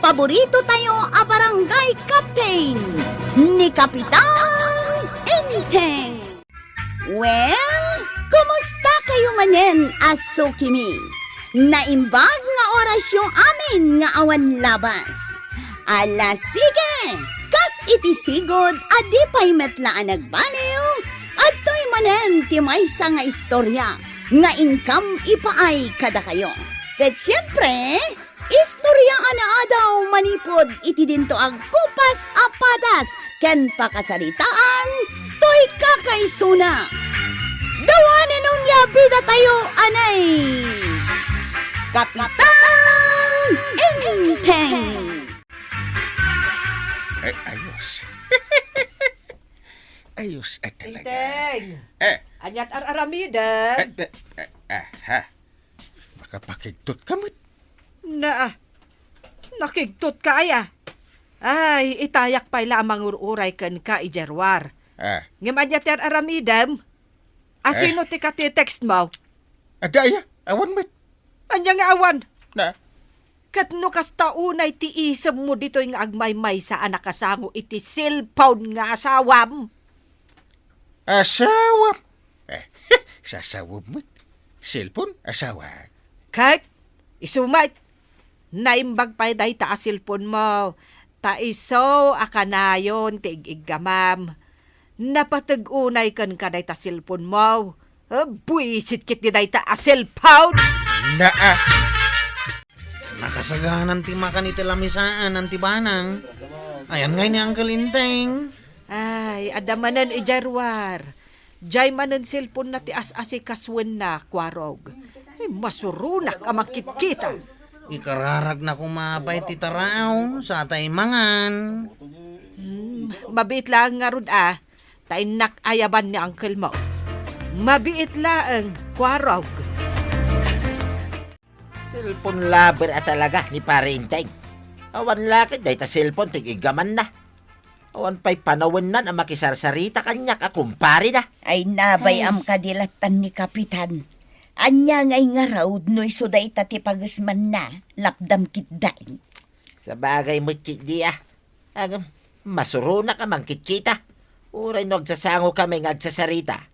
paborito tayo a barangay captain ni Kapitan Enteng. Well, kumusta kayo manen, Asukimi? Naimbag nga oras yung amin nga awan labas. Ala sige, kas itisigod adi pa'y metlaan nagbaliw at to'y manen ti maysa nga istorya nga income ipaay kada kayo. Ket siyempre, istoryaan na daw manipod iti dinto ag kupas apadas ken pakasaritaan to'y kakaisuna. Dawanin nun nga bida tayo, anay! Kapitan Enteng! Ay, ayos. Ayos at talaga. Enteng! Anyat Ha? aramidan. Makapakigtot kamot. Nakigtot ka aya. Ay, itayak pa'y lamang ururay kan ka ijerwar. Ngam anyat aramidam. Asino ti ka text mo? Adaya, awan met. Anya nga awan. Na, Katno kas taunay ti isam mo dito yung agmay-may sa anak kasango iti cellphone nga asawam. asawa. Sasawab met. Cellphone, asawa. Kahit isumay. Naimbag pa'y day ta cellphone mo. Ta iso akanayon ti igamam. Napatag-unay kan ka day ta cellphone mo. Buisit kit di day ta cellphone. Na, Nakasagahan ti makan iti lamisaan ang tibanang. Ayan ngay ni Uncle Inteng. Ay, adamanan ijarwar. Jay manan cellphone na ti as-asi kaswen na kwarog. Ay, masurunak amakit kita. Ikararag na kumapay ti taraon sa atay mangan. Mabiit lang nga rod tay nakayaban ni uncle mo. Mabiit lang kwarog. Cellphone lover at talaga ni Pare Inteng. Awan lakit, dahi ta cellphone, tigigaman na. Awan pa'y panawin na na makisarsarita kanyak kumpari na. Ay nabay am kadilatan ni Kapitan. Anya ngay nga raw no isuday tati pagasman na lapdam kitdain. Sa bagay mo, di Agam, masurunak amang kitkita. Uray no agsasango kami ng agsasarita.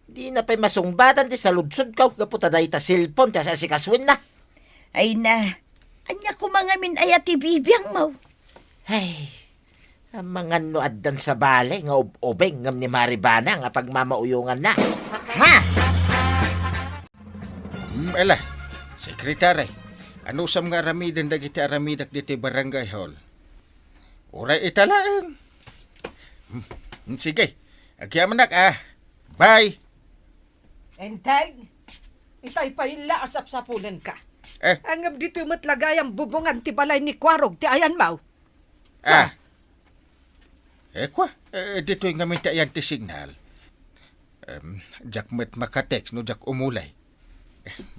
Di na pa'y masungbatan di sa ludsod ko. Kaputa dahi ta cellphone, tas asikaswin na. Ay na, anya kumangamin ayati bibiyang mo. Ay, ang mga nuaddan sa bale, nga ubeng ngam ni Maribana nga pagmamauyungan na. Ha? Ala, sekretary. Ano sam nga aramidan dagiti aramidak diti barangay hall? Uray italaang. Sige, agyaman Bye. Enteng, itay pa ila asap-sapulan ka. Angam dito matlagay ang bubungan ti balay ni kwarog ti ayan mau. Kwa, dito yung ngamin tayan ti signal. Jak met makatext no jak umulay.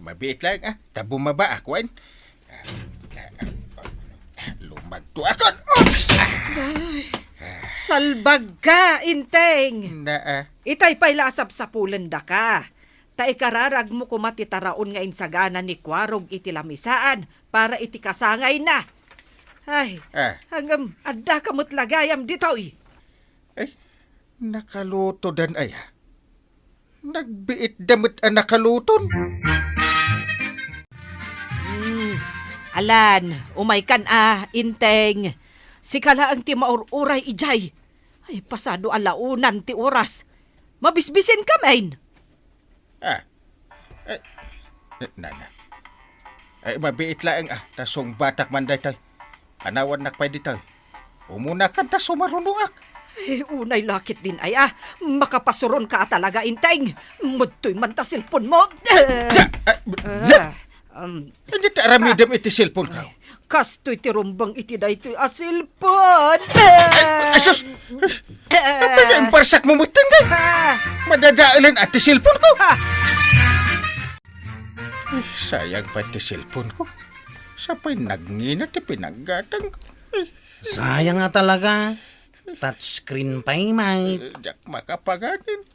Mabiit lang tabumaba ako lumagto akon. Oops! Salbag ka, Inteng. Itay pa'y lasap sa pulanda ka. Ta ikararag mo kumatitaraon nga insagana ni kwarog iti lamisaan para iti kasangay na. Ay, hanggang adda kamot lagayam ditoy. Ay, nakaluto dan Nagbiit damit nakaluton. Alan, umay kan Inteng. Sikala ang ti maururay ijay. Ay, pasado alaunan ti oras. Mabisbisin ka, main. Nana. Ay, mabiit lang tasong batak man day tayo. Anawan nakpay di tayo. Umuna ka taso marunuak. Ay, unay lakit din makapasuron ka talaga, Inteng. Mudtoy man ta cellphone mo. Hindi ta aramidam iti cellphone ka. Kastoy ti rumbang iti da iti cellphone. Asus! Ang parsak mo mutan ka. Madadailan ati cellphone ko. Ay, sayang pa iti cellphone ko. Sapay nagngina ti pinaggatang ko. Sayang nga talaga. Touchscreen pa may. Jak makapaganin.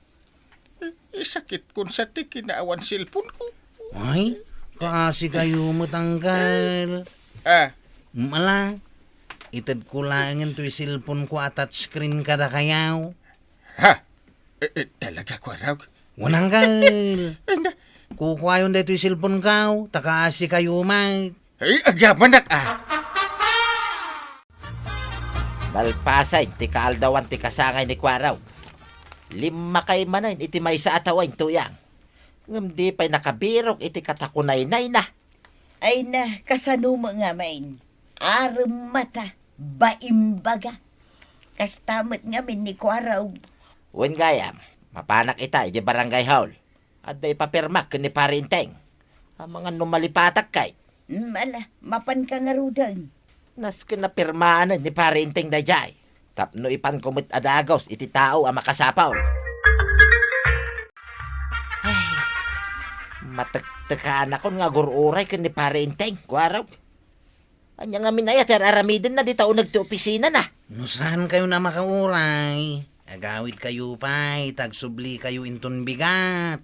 Sakit kun sa ti kinaawan cellphone ko. Ay, kasi kayo matanggal. Ah, Mala, Itad ko lang ito yung cellphone ko at touchscreen kada kayaw. Ha? Talaga, Kwarog? Wanang gal. Anda. Kukuha yun dito yung cellphone ko. Takaasi kayo, Mike. Ay, agyaman Malpasay, ti kaaldawan ti kasangay ni Kwaraw. 5 kay manan, iti may sa atawain tuyang. Ngam di pa'y nakabirok, iti katakunay-nay na. Ay na, kasano mo nga main. Aram mata, baimbaga. Kastamat nga min ni Kwaraw. Wen gayam, mapanak ita, iti barangay hall. At da ipapirmak ni parinteng. Ang mga numalipatak kay. Mala, mapan ka nga rudan. Nas kinapirmaan ni parinteng da jay. Tapno ipan kumit adagos, iti tao ang makasapaw. Ay, matagtakaan ako nga gururay ni parinteng, Kwaraw. Anya nga minayat, aramidin na di tao nagti-opisina na. No saan kayo na makauray? Agawid kayo pa'y, tagsubli kayo inton bigat.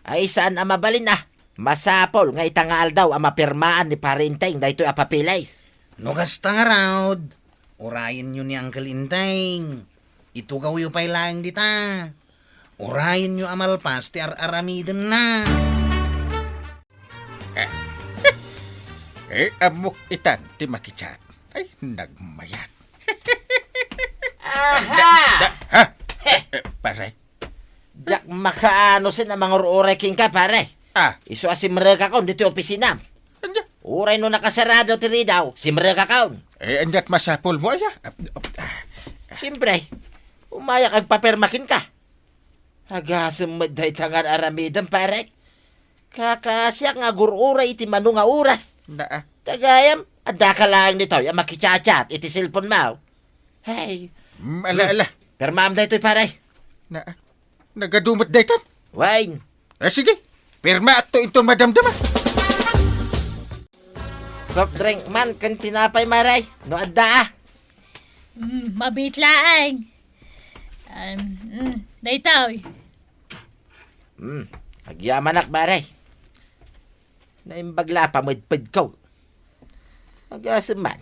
Ay saan ang mabalin na? Masapol nga itangal daw ang mapirmaan ni parinteng da ito'y apapilays. No kasta nga raod. Urayin nyo ni Uncle Inteng. Itugaw yu pa'y lang dita. Urayin nyo amalpas ti aramiden na. Amok itan, ti makichat. Ay, nagmayat. Ha? Pare? Jak makaano sin ang mga uray king ka, pare. Iso asimrega kaon dito opisina. Anda. Uray no nakasarado ti ridaw, simrega kaon. Andat masapol mo, aya. Siyempre, umayak agpapirmakin ka. Hagasem medday tangan aramidan, pare. Kakasyak nga gururay iti manu nga oras. Tagayam, adda ka lang nito, yung makichat-chat, iti cellphone mo. Hey. Ala. Permaam da ito'y pare. Nagadumot daytan. Wine. Sige, pirma akto itong madamdama. Soft drink man, kan tinapay maray. No adda ah. Mabitlaang. Daytaw. Agyamanak maray. Naimbagla pa mo'y ko. Agasem man.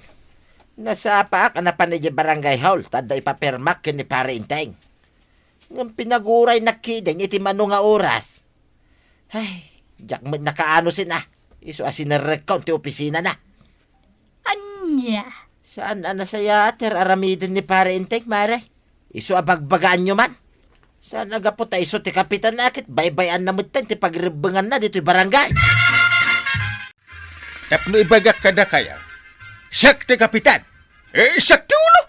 Nasapa ka na panay barangay hall, tada ipapermak ni pare inteng. Ng pinaguray na kideng iti manu nga oras. Ay, jak mo nakaano sin ah. Iso asin na recount ti opisina na. Anya? Saan anasaya ter aramidin ni pare inteng, mare? Iso abagbagaan nyo man. Saan nagapot iso ti kapitan nakit, baybayan na mutan ti pagribangan na dito'y barangay. Tapno ibagak ka na kaya. Siyak ti kapitan. Siyak ti ulo.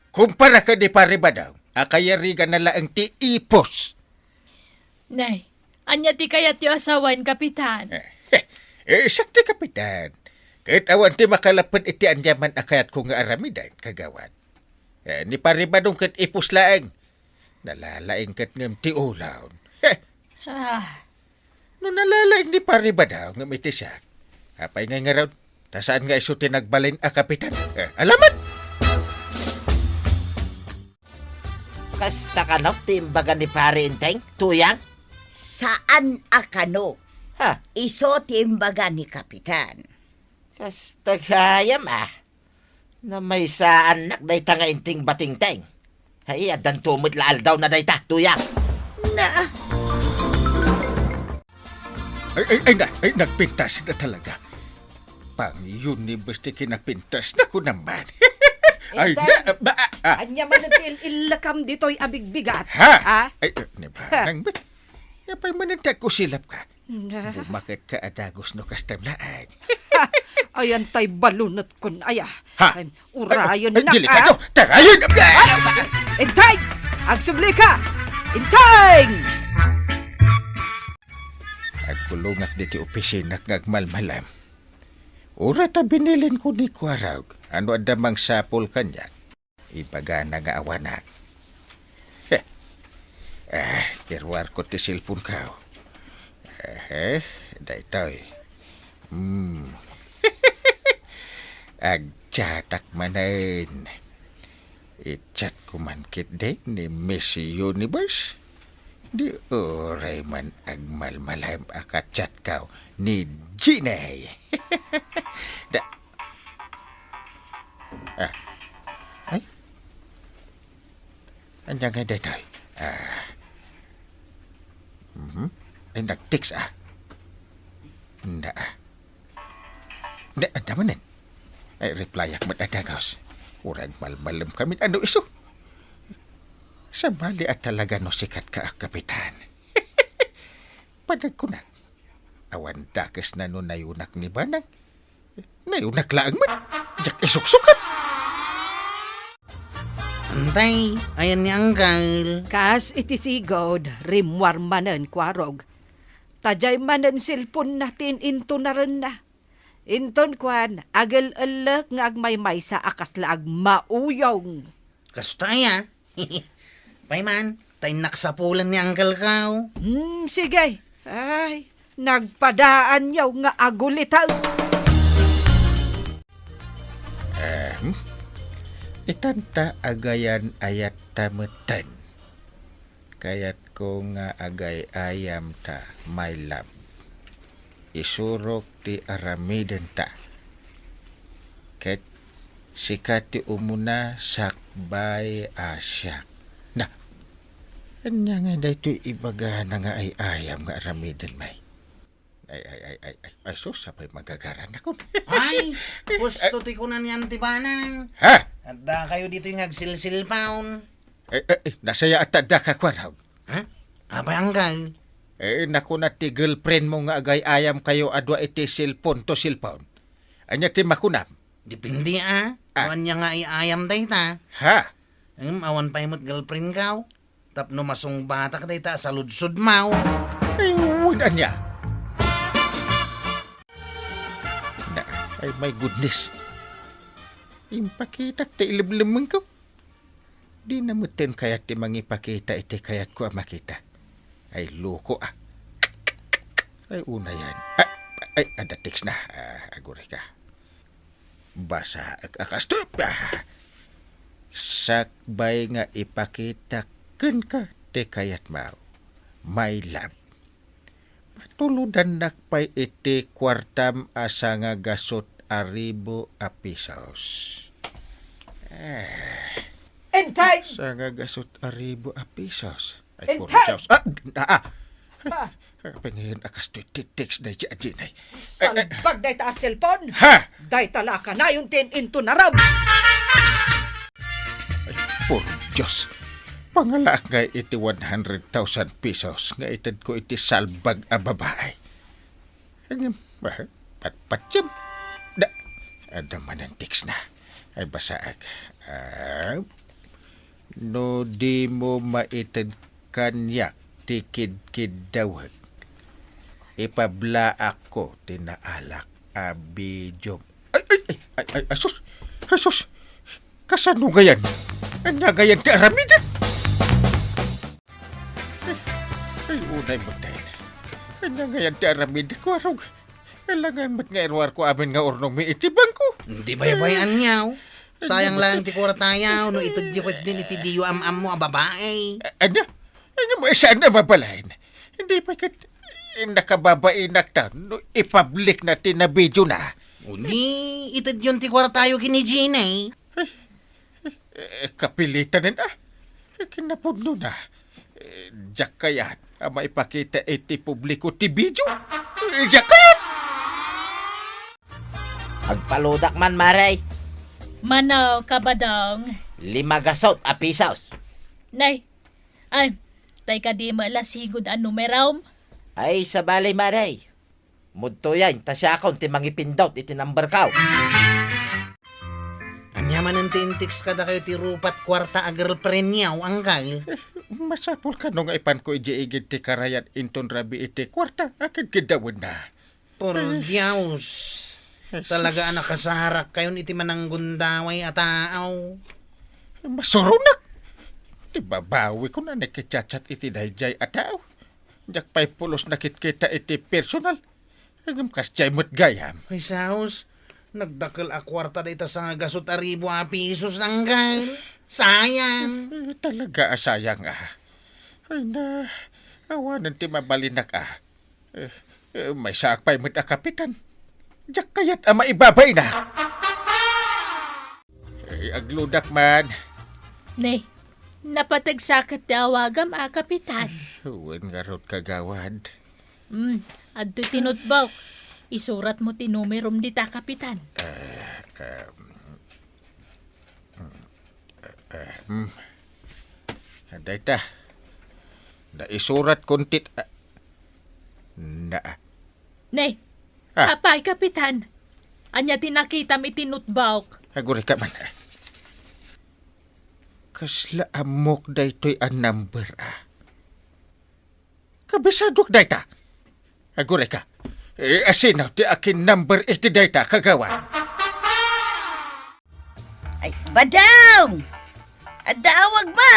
Kumpara ka di pare ba daw? Akayarigan na laang ti ipos. Nay, anya ti kaya ti asawan, kapitan. Siyak ti kapitan. Kahit awan ti makalapad iti anyaman akayat ko nga aramidan, kagawan. Ni pare ba dong kat ipos laang? Nalalaing kat ngam ti ulaw. No nalalaing ni pare ba daw ngam iti siyak? Apay nga nga raw, tasaan nga iso tinagbalin a kapitan? Alaman! Kasta ka no, timbaga ni pare inteng, tuyang? Saan akano? Ha? Iso timbaga ni kapitan. Kasta kayam ah. Na may saan nak day tanga inting batingteng. Hay, adan tumot laal daw na day ta, tuyang. Na, Ay, nagpintas na talaga. Pang-universe ti kinapintas na ko naman. Ay, Anya man ilakam dito'y abigbigat. ha? Ay, nibarang ba't? Yapay manantag ko silap ka. Bumakit ka adagos no kastamlaan. Ayan tay balunot kun aya. Ha? Urayon na Dili ka to! Tarayon! Intay! Agsubli ka! Intay! Agkulungak diti opisina ngagmalmalam. Ura ta binilin ko ni Kwaraw. Ano adamang sapol kanya? Ibaga na nga awanak. Irwar ko ti silpon ka. Daytoy. Agchatak manan. I-chat ko man kit day ni Miss Universe. Di oray man agmalmalam akachat ka ni Ginay. Ay? Anya nga daytoy? Ay, nag-text Nda Nda, adamanin. Ay, replyak matadagaws. Urag malmalam kami ano iso. Sa bali at talaga no sikat ka, kapitan. Panagkunak. Awan dakes na no nayunak ni Banang. Nayunak laang man. Jak isuksukat. Antay, ayan ni Uncle. Kas iti sigod, rimwar manen kwarog. Tajay manen silpon natin into na rin na. Inton kwan, agel-alek nga agmay-may sa akas laag mauyong. Kastaya. Payman, tayo naksapulan ni Uncle Kao. Sige. Ay, nagpadaan yaw nga agulitaw. Itanta agayan ayat tametan. Kayat ko nga agay ayam ta, my love. Isurok ti aramiden ta. Ket sikati umuna sakbay asyak. Na, anya nga da ito ibaga na nga ay ayam nga aramiden may. Ay, sus, sapay magagaran ako. Ay, gusto ti ko na ni Auntie Banang. Ha? At da kayo dito yung nagsilsilpaon. Nasaya at tada ka kwaraw. Ha? Abay Uncle. Naku na ti girlfriend mo nga agay ayam kayo adwa iti silpon to silpaon. Anya ti makunam. Dipindi Awan niya nga iayam day ta. Ha? Awan pa imot girlfriend Kao. Tapno masong bata ka day ta sa ludsud mau. Ay, uwan niya. Ay, my goodness. Impakita ti iliblimang ko. Di namutin kayat ti mangipakita iti kayat ko makita. Ay, loko Ay, una yan. Ay, ada text na. Aguri ka. Basa akastup. Sakbay nga ipakita ken ka ti kayat mau. My love. Matuludan nakpay iti kwartam asa nga gasot aribo a pisos. Entay! Sa nga gasot aribo a pisos. Entay! Kurchaos. Pengen akas to text na dyan din ay. Salbag day ta cellphone. Ha? Day tala ka na yung tin into naram. Ay, por Diyos. Pangalak nga iti 100,000 pesos nga itad ko iti salbag a babae. Patpatyam. Ada man ang text na. Ay basaag. No di mo maitad kanyak tikid-kid dawag. Ipabla ako tinaalak abidyo. Ay, sus. Kasano gayan? Ang nagayan ti aramida. Ay, unay mo tayo. Ang nagayan ti aramida ko arog. Kailangan mat nga irwar ko amin nga ornong may itibang ko. Hindi bayabayan niyaw. Sayang lang ti kuratayaw no itudyukot din iti diyo am mo a babae. Ano mo saan na mabalain? Hindi pa kat nakababainak ta no ipublic na tinabidyo na. Uli, itad yun ti kuratayo kini Gina Kapilitan na. Kinapudno na. Diyak kayan maipakita iti publiko ti video. Diyak kayan! Agpaludak man, Maray. Manaw kabadong. 5 gasot a pisos. Nay, ay, tay ka di malasigod ang numeraw. Ay, sa balay, Maray. Mudto yan, tasya akong ti mangipindot iti number kaw. Anya man ang tintiks kada kayo ti rupat kwarta a girlfriend niyaw, Uncle. Masapul ka nung ipan ko iji-igid ti karayan inton rabi iti kwarta. Akit gidawin na. Por Dios. Talaga anak kasaharak kayon iti mananggundaway a taaw. Masurunak. Ti babawi ko na nakichat-chat iti dayjay ataw. Diyak pa'y pulos nakitkita iti personal. Agam kasjay mo't gayam. Ay saus, nagdakil a kwarta da ita sa gasot aribo a pisos, Uncle. Sayang. Talaga asayang Ay na, awanan ti mabalinak may sakpay mo't kapitan. Diyak kayat maibabay na. agludak man. Ne, napatagsakat tawagam kapitan. Huwag nga rod kagawad. Adto tinutbaw. Isurat mo ti numerom dita kapitan. Aday ta. Naisurat kuntit. Na. Ne, Ah. apay kapitan. Anya tinakitam itinutbaw. Aguri ka man. Kasla amok daytoy ang number Kabisadok dayta. Aguri ka. Asinaw ti akin number iti dayta kagawa. Ay, Badong! Adawag mo!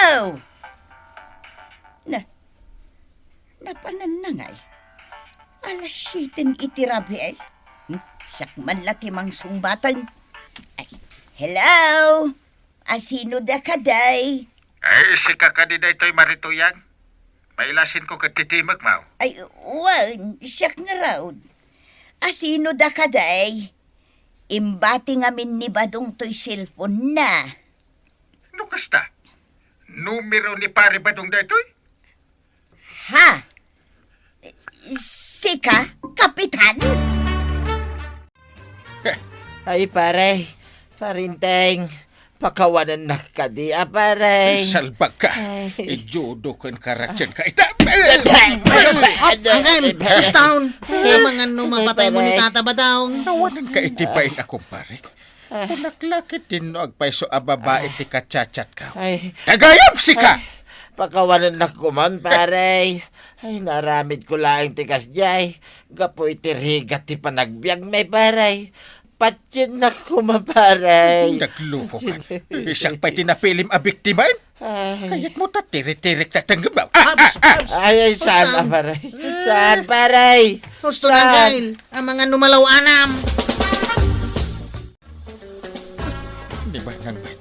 Napananangay. Alas 7 itirabi ay. Siyak man latimang sumbatang. Ay, hello? Asino da ka day? Ay, si kakadida ito'y marituyang. Mailasin ko katitimag, Mau. Ay, wan, siyak nga raw. Asino da ka day? Imbati ngamin ni Badong to'y cellphone na. Lukas ta. Numero ni pare badong daytoy? Ha? Sika, kapitan? Ay, pare. Parinteng. Pakawanan na ka di, pare. Salbag ka. Ay. Ijudo kan karakyan ka. Ita! Uncle, pustaon. Mga mapatay mo ni Tata Badong. Nawanan ka itibayin akong pare. Kunaklakit din no agpaiso ababa iti kacachat ka. Ay, Tagayam si ka! pakawanan na ko man, pare. Ay, naramid ko lang tikas jay. Gapo itirigat ti panagbiag may pare. Patsin na ko maparay. Nagluko ka. Isang pa'y tinapilim a biktimain. Ay, Kayat mo ta tirik-tirik tatanggabaw. ay, saan paray? Saan paray? Gusto na, Uncle. Ang mga numalaw anam. Di ba nang man?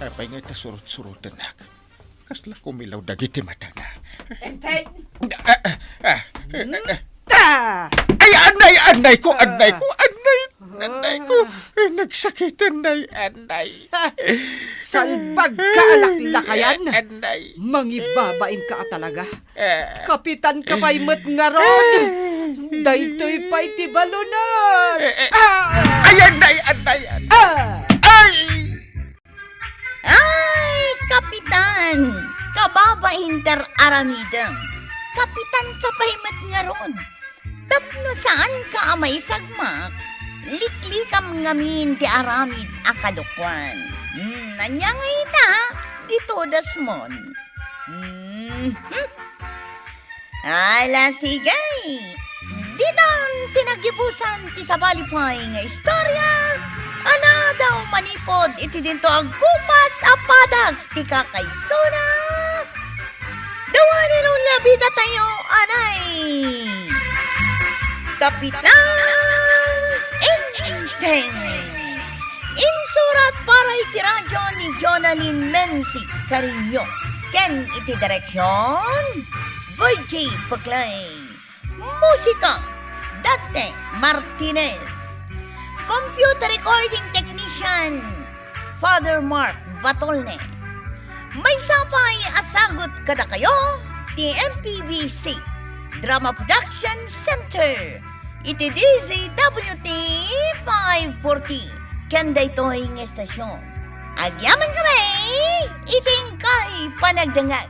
Apay nga itasurot-surotan na. Kasla kumilaw dagiti mata na. Enteng! Ay, anay ko! Anay ko! Nagsakitan na anay. Salbag ka, alaklakayan! Anay. Mangibabain ka talaga. Kapitan ka pa'y mat nga ron. Daytoy pa'y tibalunan. Ay, anay. Ah! Ay! Ay, kapitan! Kababa inter aramidem. Kapitan ka pahimat nga ron. Tapno saan ka amay sagmak? Liklikam ngamin ti aramid akalukwan. Nanya nga ita, dito dasmon. Ala sigay. Ditang tinagibusan ti sabalipay nga istorya. Ana daw manipod iti dinto agkupas apadas ti kakaysuna. Dawanin ang labida tayo, anay. Kapitan Enteng. Insurat para iti radyo ni Jonalyn Mensi Carino. Ken iti direksyon Virgie Paclay. Musika Dante Martinez. Computer recording technician Father Mark Batolne. May sapay asagot kada kayo ti MPBC Drama Production Center. Iti DZWT 540 Kanda ito'y ng estasyon. Agyaman kami, iting kay panagdangag.